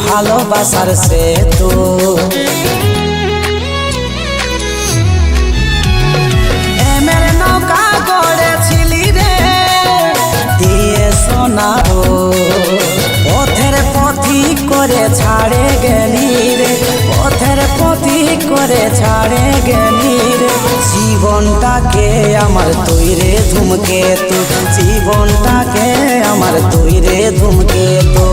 ভালোবাসার সেতু। এমের নৌকা গড়েছিলি রে দিয়ে সোনারো, পথের পথিক করে ছাড়ে গেলি রে, পথের পথিক করে ছাড়ে গেলি রে। জীবনটাকে আমার তৈরে ধুমকেতু, জীবনটাকে আমার তৈরে ধুমকেতু।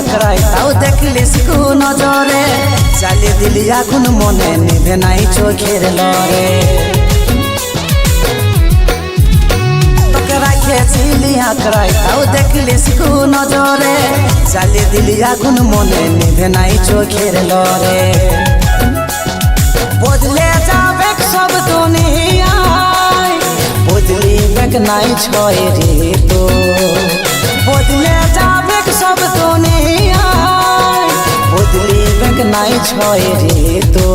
আঁকড়াই তাও দেখলিস কু নজরে, চালিয়ে দিলি আগুন মনে নিভে নাই চোখের লরে। তোকে রাখেছিলি আঁকড়াই তাও দেখলিস কু নজরে, চালিয়ে দিলি আগুন মনে নিভে নাই চোখের লরে। বদলে যাবে সব দুনিয়ায়, বদলি বেক নাই ছয় ঋতু। বদলে যাবে সব দুনিয়ায়, বদলি বেক নাই ছয় ঋতু।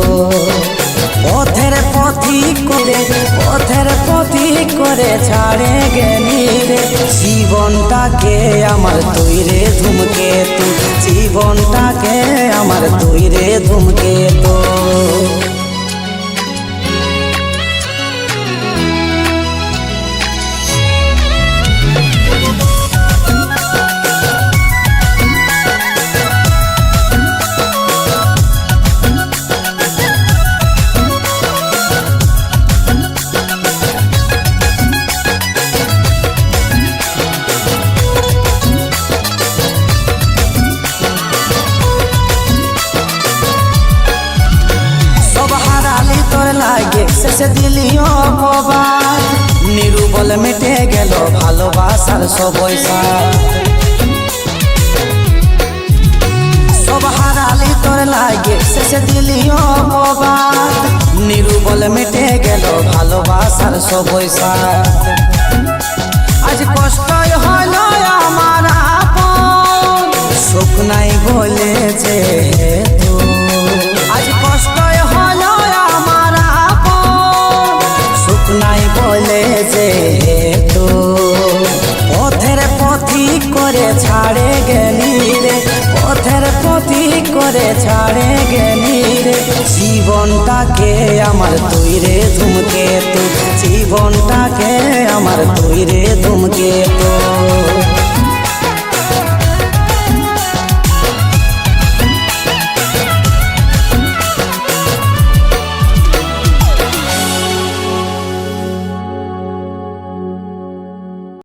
পথের পথিক করে, পথের পথিক করে ছাড়ে গেলি রে। জীবনটাকে আমার তৈরে ধুমকেতু, জীবনটাকে আমার তৈরে ধুমকেতু। শেষে দিলি অপবাদ, নিরুবল মেটে গেল ভালোবাসার সবইসা। সব হারালি তোর লাগে শেষে দিলি অপবাদ, নিরুবল মেটে গেল ভালোবাসার সবইসা। আজ কষ্টই হলো আমার আপন, সুখ নাই বলেছে হেতু। আজ কষ্টই হলো আমার আপন, সুখ নাই বলেছে হেতু। পথের পথিক করে ছাড়ে গেলি রে, পথের পথিক করে ছাড়ে গেলি রে। জীবনটাকে আমার তৈরে ধুমকেতু, জীবনটাকে আমার তৈরে ধুমকেতু।